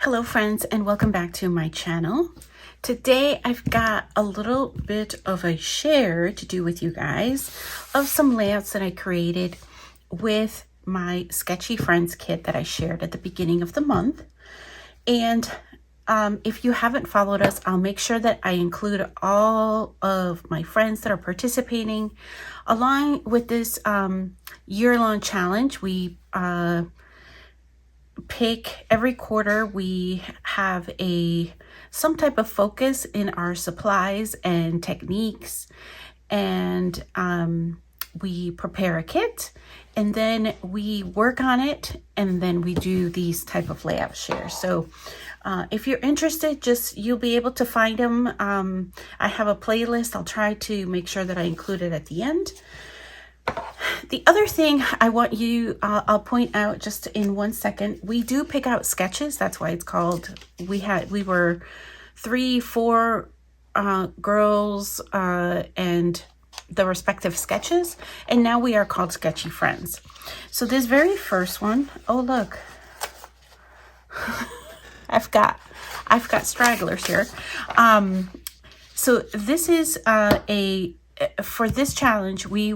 Hello friends, and welcome back to my channel. Today I've got a little bit of a share to do with you guys of some layouts that I created with my Sketchy Friends kit that I shared at the beginning of the month. And if you haven't followed us, I'll make sure that I include all of my friends that are participating along with this year-long challenge. We pick every quarter, we have some type of focus in our supplies and techniques, and we prepare a kit, and then we work on it, and then we do these type of layout shares. So if you're interested, you'll be able to find them. I have a playlist. I'll try to make sure that I include it at the end. The other thing I want you, I'll point out just in 1 second, we do pick out sketches. That's why it's called, we were 3-4 girls and the respective sketches, and now we are called Sketchy Friends. So this very first one, oh look, I've got stragglers here. So this is for this challenge, we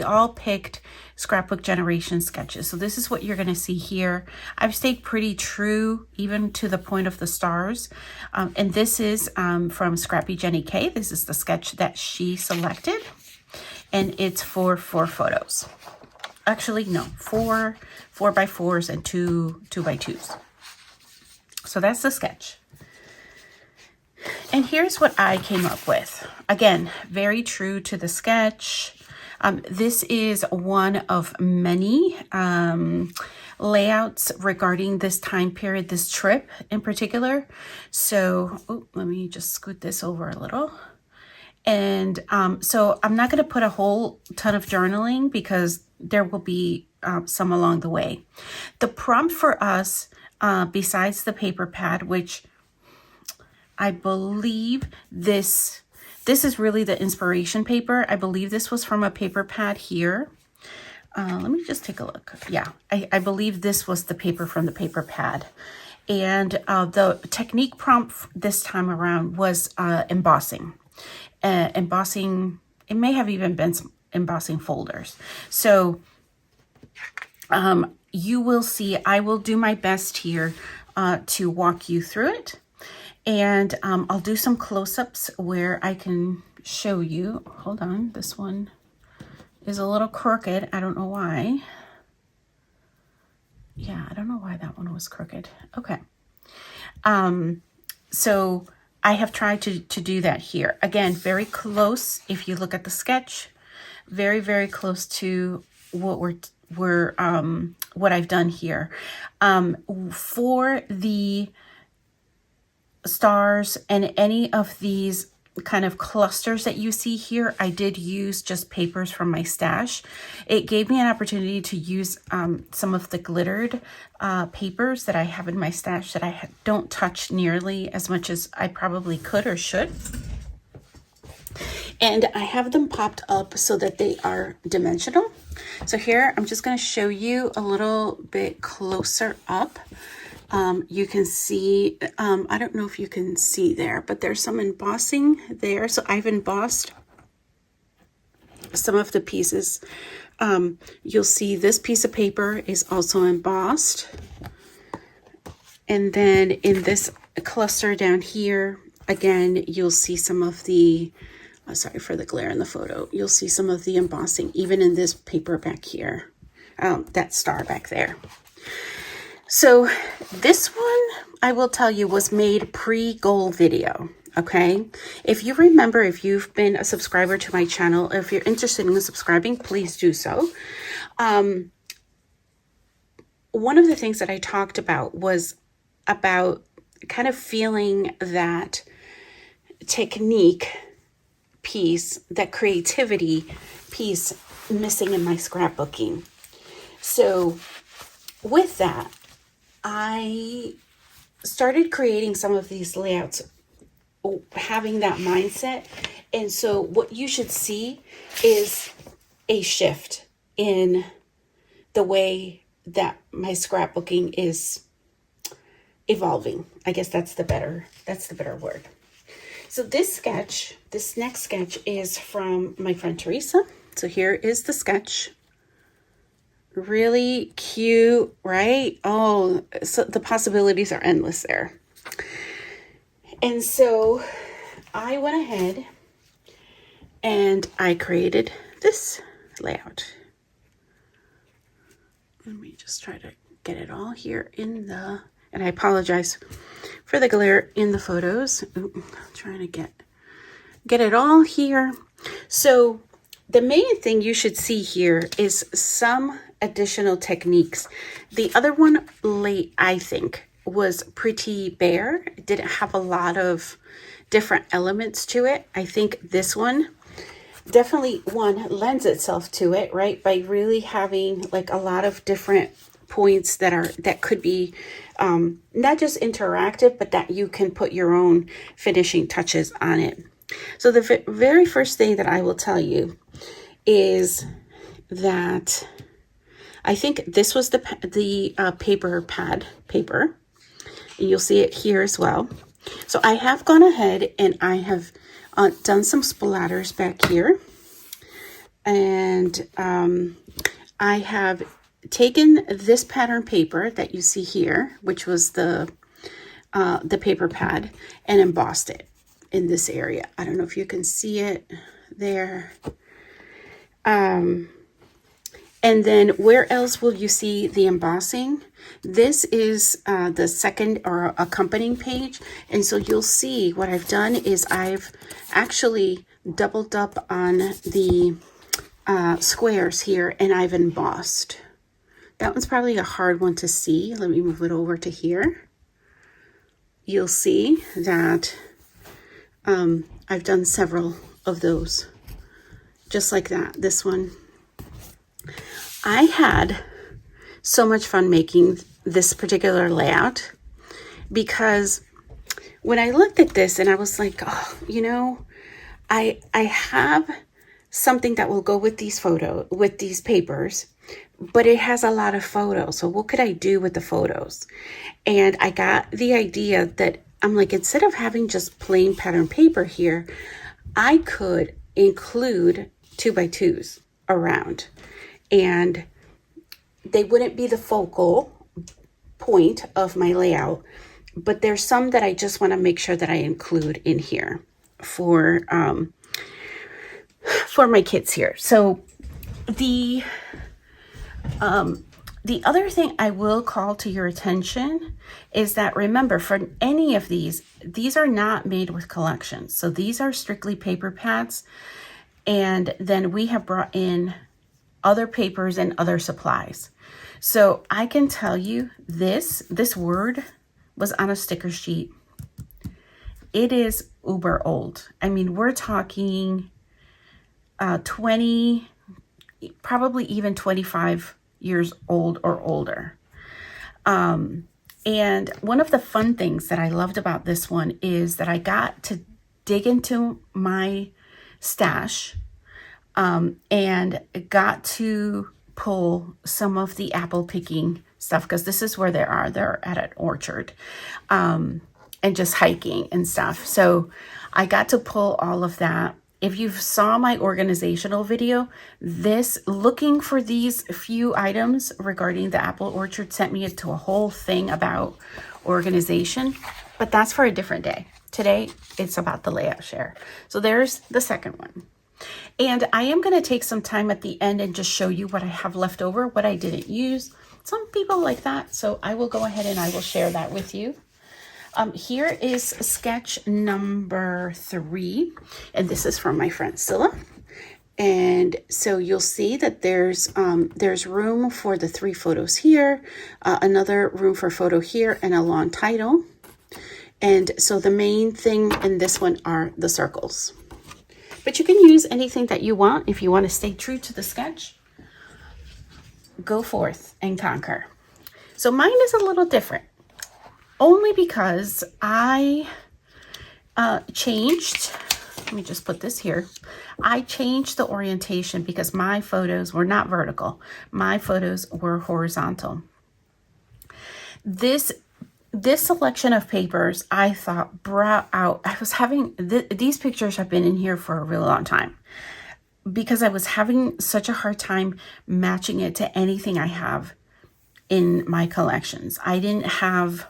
all picked Scrapbook Generation sketches. So this is what you're going to see here. I've stayed pretty true even to the point of the stars. And this is from Scrappy Jenny K. This is the sketch that she selected. And it's for 4 photos. Actually, no, 4 4x4s and 2 2x2s. So that's the sketch. And here's what I came up with. Again, very true to the sketch. This is one of many layouts regarding this time period, this trip in particular. So let me just scoot this over a little. And so I'm not going to put a whole ton of journaling because there will be some along the way. The prompt for us, besides the paper pad, which I believe this is really the inspiration paper. I believe this was from a paper pad here. Let me just take a look. Yeah, I believe this was the paper from the paper pad. And the technique prompt this time around was embossing. Embossing, it may have even been some embossing folders. So you will see, I will do my best here to walk you through it. And I'll do some close-ups where I can show you. Hold on, this one is a little crooked. I don't know why. Yeah, I don't know why that one was crooked. Okay. So I have tried to do that here. Again, very close. If you look at the sketch, very, very close to what what I've done here. For the stars and any of these kind of clusters that you see here, I did use just papers from my stash. It gave me an opportunity to use some of the glittered papers that I have in my stash that I don't touch nearly as much as I probably could or should. And I have them popped up so that they are dimensional. So here, I'm just going to show you a little bit closer up. You can see, I don't know if you can see there, but there's some embossing there. So I've embossed some of the pieces. You'll see this piece of paper is also embossed. And then in this cluster down here, again, you'll see some of the, sorry for the glare in the photo. You'll see some of the embossing, even in this paper back here, that star back there. So this one, I will tell you, was made pre-goal video, okay? If you remember, if you've been a subscriber to my channel, if you're interested in subscribing, please do so. One of the things that I talked about was about kind of feeling that technique piece, that creativity piece missing in my scrapbooking. So with that, I started creating some of these layouts having that mindset. And so what you should see is a shift in the way that my scrapbooking is evolving. I guess that's the better word. So this next sketch is from my friend Teresa. So here is the sketch. Really cute, right? Oh, so the possibilities are endless there. And so I went ahead and I created this layout. Let me just try to get it all here in the, and I apologize for the glare in the photos. Ooh, I'm trying to get it all here. So the main thing you should see here is some additional techniques. The other one, I think, was pretty bare. It didn't have a lot of different elements to it. I think this one definitely lends itself to it, right? By really having like a lot of different points that could be not just interactive, but that you can put your own finishing touches on it. So the very first thing that I will tell you is that I think this was the paper pad paper, and you'll see it here as well. So I have gone ahead and I have done some splatters back here, and I have taken this pattern paper that you see here, which was the paper pad, and embossed it in this area. I don't know if you can see it there. And then where else will you see the embossing? This is the second or accompanying page. And so you'll see what I've done is I've actually doubled up on the squares here, and I've embossed. That one's probably a hard one to see. Let me move it over to here. You'll see that I've done several of those, just like that. This one. I had so much fun making this particular layout because when I looked at this and I was like, oh, you know, I have something that will go with these papers, but it has a lot of photos. So what could I do with the photos? And I got the idea that I'm like, instead of having just plain pattern paper here, I could include 2x2s around, and they wouldn't be the focal point of my layout, but there's some that I just want to make sure that I include in here for my kids here. So the other thing I will call to your attention is that, remember, for any of these are not made with collections. So these are strictly paper pads. And then we have brought in other papers and other supplies. So I can tell you this word was on a sticker sheet. It is uber old. I mean, we're talking 20, probably even 25 years old or older. And one of the fun things that I loved about this one is that I got to dig into my stash and got to pull some of the apple picking stuff, because this is where they're at an orchard, and just hiking and stuff. So I got to pull all of that. If you saw my organizational video, looking for these few items regarding the apple orchard sent me into a whole thing about organization, but that's for a different day. Today, it's about the layout share. So there's the second one. And I am going to take some time at the end and just show you what I have left over, what I didn't use. Some people like that, so I will go ahead and I will share that with you. Here is sketch number 3, and this is from my friend Scylla. And so you'll see that there's room for the 3 photos here, another room for photo here, and a long title. And so the main thing in this one are the circles. But you can use anything that you want. If you want to stay true to the sketch, go forth and conquer. So mine is a little different, only because I changed, let me just put this here. I changed the orientation because my photos were not vertical. My photos were horizontal. This this selection of papers, I thought brought out, I was having, these pictures have been in here for a really long time because I was having such a hard time matching it to anything I have in my collections. I didn't have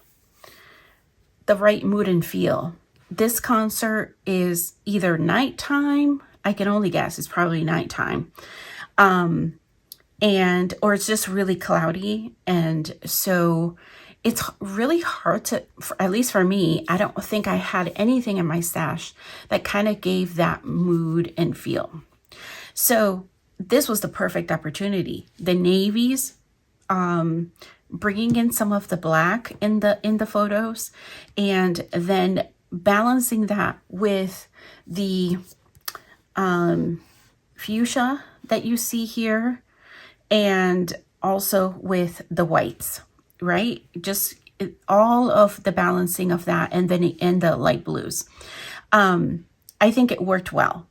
the right mood and feel. This concert is either nighttime, I can only guess it's probably nighttime, and or it's just really cloudy, and so it's really hard to, at least for me, I don't think I had anything in my stash that kind of gave that mood and feel. So this was the perfect opportunity. The navies, bringing in some of the black in the photos, and then balancing that with the fuchsia that you see here, and also with the whites, right? Just all of the balancing of that, and then in the light blues. I think it worked well.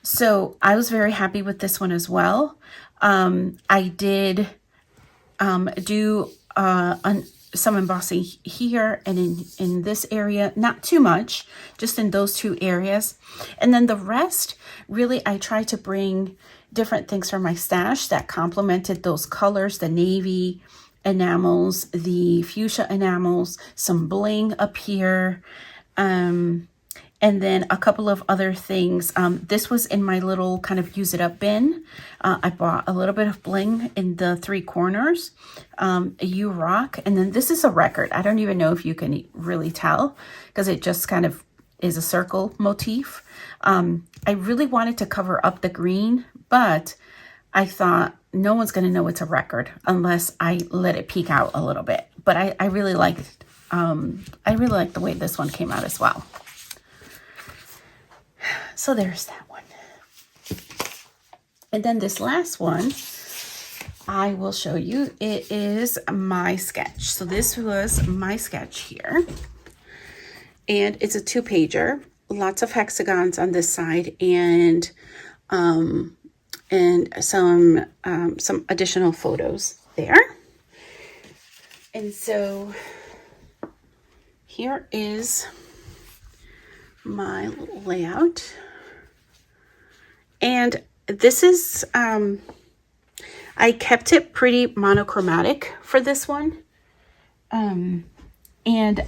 So I was very happy with this one as well. I did do some embossing here and in this area, not too much, just in those two areas. And then the rest, really, I tried to bring different things from my stash that complemented those colors, the navy enamels, the fuchsia enamels, some bling up here, and then a couple of other things. This was in my little kind of use it up bin. I bought a little bit of bling in the three corners, You Rock. And then this is a record. I don't even know if you can really tell because it just kind of is a circle motif. I really wanted to cover up the green, but I thought no one's going to know it's a record unless I let it peek out a little bit. But I really liked the way this one came out as well. So there's that one. And then this last one, I will show you. It is my sketch. So this was my sketch here. And it's a 2-pager. Lots of hexagons on this side, and some additional photos there. And so here is my little layout. And this is, I kept it pretty monochromatic for this one. And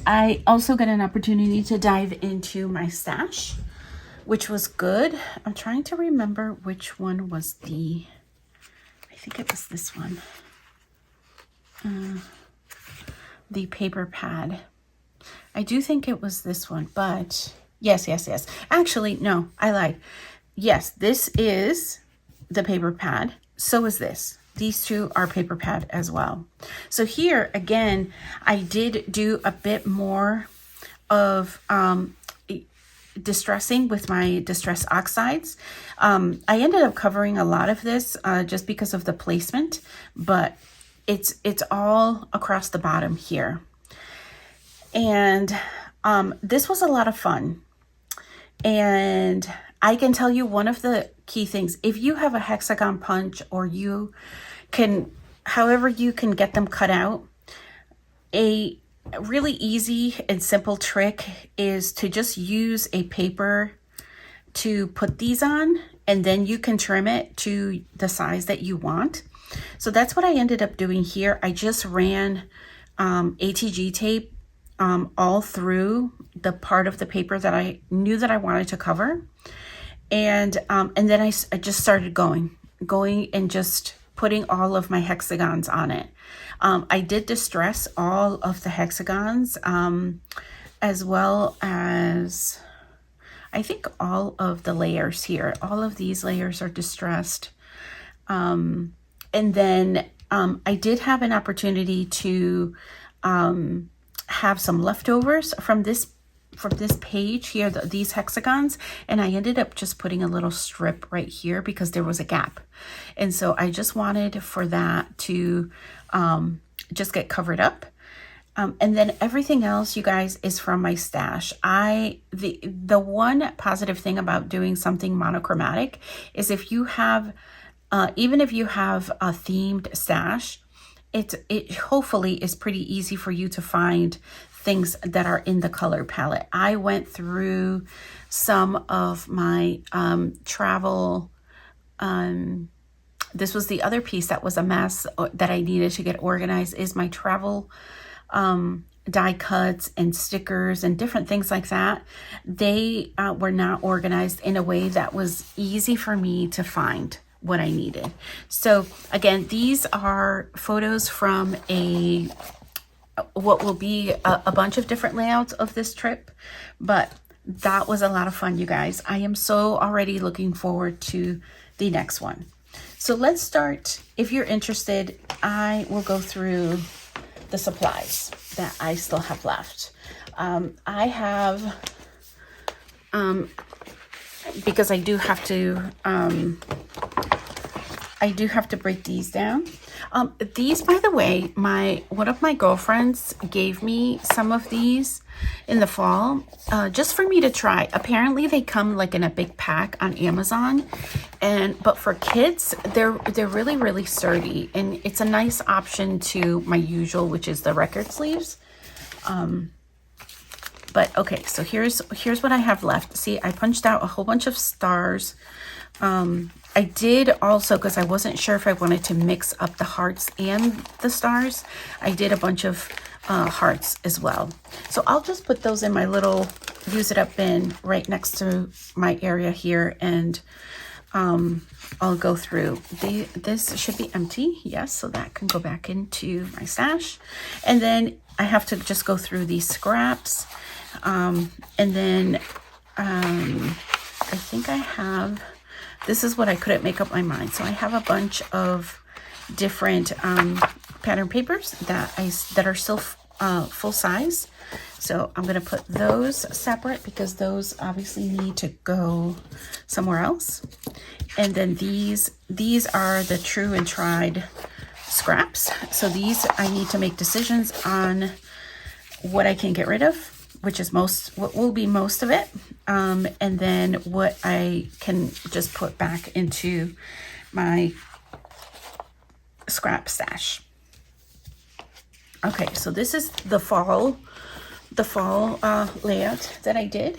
I also got an opportunity to dive into my stash, which was good. I'm trying to remember which one was I think it was this one. The paper pad. I do think it was this one, but yes. Actually, no, I lied. Yes, this is the paper pad. So is this. These two are paper pad as well. So here, again, I did do a bit more of distressing with my distress oxides. I ended up covering a lot of this just because of the placement, but it's all across the bottom here. And this was a lot of fun. And I can tell you one of the key things, if you have a hexagon punch, or you can, however you can get them cut out, a really easy and simple trick is to just use a paper to put these on, and then you can trim it to the size that you want. So that's what I ended up doing here. I just ran ATG tape all through the part of the paper that I knew that I wanted to cover. And then I just started going and just putting all of my hexagons on it. I did distress all of the hexagons, as well as I think all of the layers here. All of these layers are distressed. And then I did have an opportunity to have some leftovers from this page here, these hexagons, and I ended up just putting a little strip right here because there was a gap. And so I just wanted for that to just get covered up. And then everything else, you guys, is from my stash. The one positive thing about doing something monochromatic is if you have, even if you have a themed stash, it hopefully is pretty easy for you to find things that are in the color palette. I went through some of my travel, this was the other piece that was a mess that I needed to get organized, is my travel die cuts and stickers and different things like that. They were not organized in a way that was easy for me to find what I needed. So again, these are photos from what will be a bunch of different layouts of this trip, but that was a lot of fun, you guys. I am so already looking forward to the next one. So let's start. If you're interested, I will go through the supplies that I still have left. I have, because I do have to break these down. These, by the way, one of my girlfriends gave me some of these in the fall, just for me to try. Apparently they come like in a big pack on Amazon, but for kids, they're really, really sturdy, and it's a nice option to my usual, which is the record sleeves. But okay, so here's what I have left. See, I punched out a whole bunch of stars. I did also, because I wasn't sure if I wanted to mix up the hearts and the stars, I did a bunch of hearts as well. So I'll just put those in my little use it up bin right next to my area here, and I'll go through. This should be empty, yes, so that can go back into my stash. And then I have to just go through these scraps, and then I think I have, this is what I couldn't make up my mind. So I have a bunch of different pattern papers that are still full size. So I'm going to put those separate because those obviously need to go somewhere else. And then these are the true and tried scraps. So these I need to make decisions on what I can get rid of, which is what will be most of it. And then what I can just put back into my scrap stash. Okay, so this is the fall layout that I did.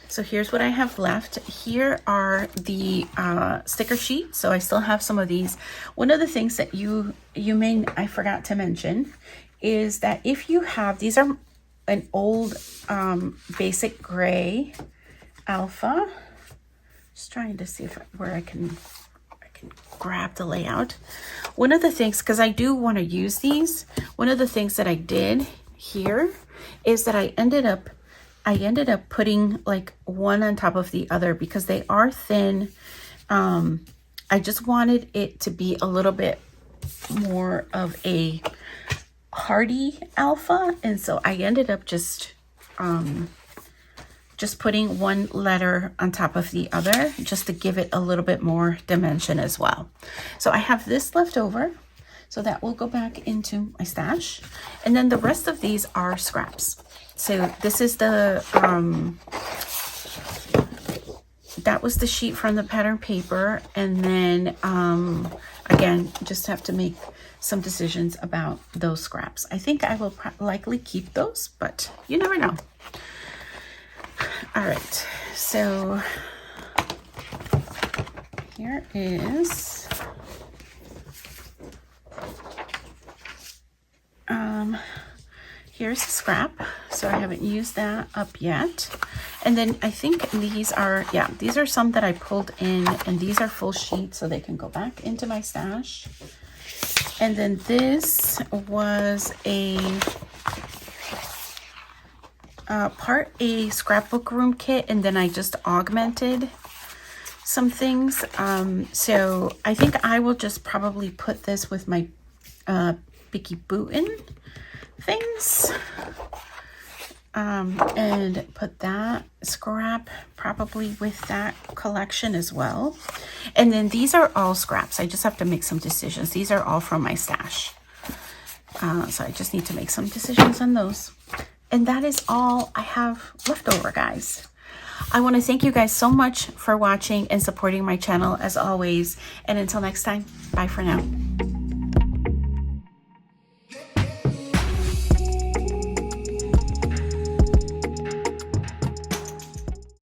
So here's what I have left. Here are the sticker sheets. So I still have some of these. One of the things that I forgot to mention is that if you have, these are an old basic gray alpha. Just trying to see where I can grab the layout. One of the things, because I do want to use these, one of the things that I did here is that I ended up putting like one on top of the other because they are thin. I just wanted it to be a little bit more of a hardy alpha, and so I ended up just putting one letter on top of the other just to give it a little bit more dimension as well. So I have this left over, so that will go back into my stash. And then the rest of these are scraps. So this is the, that was the sheet from the pattern paper. And then, again, just have to make some decisions about those scraps. I think I will likely keep those, but you never know. All right, so here is here's the scrap. So I haven't used that up yet. And then I think these are some that I pulled in, and these are full sheets, so they can go back into my stash. And then this was part a scrapbook room kit, and then I just augmented some things. So I think I will just probably put this with my Bicky Bootin things, and put that scrap probably with that collection as well. And then these are all scraps. I just have to make some decisions. These are all from my stash, so I just need to make some decisions on those. And that is all I have left over, guys. I want to thank you guys so much for watching and supporting my channel as always. And until next time, bye for now.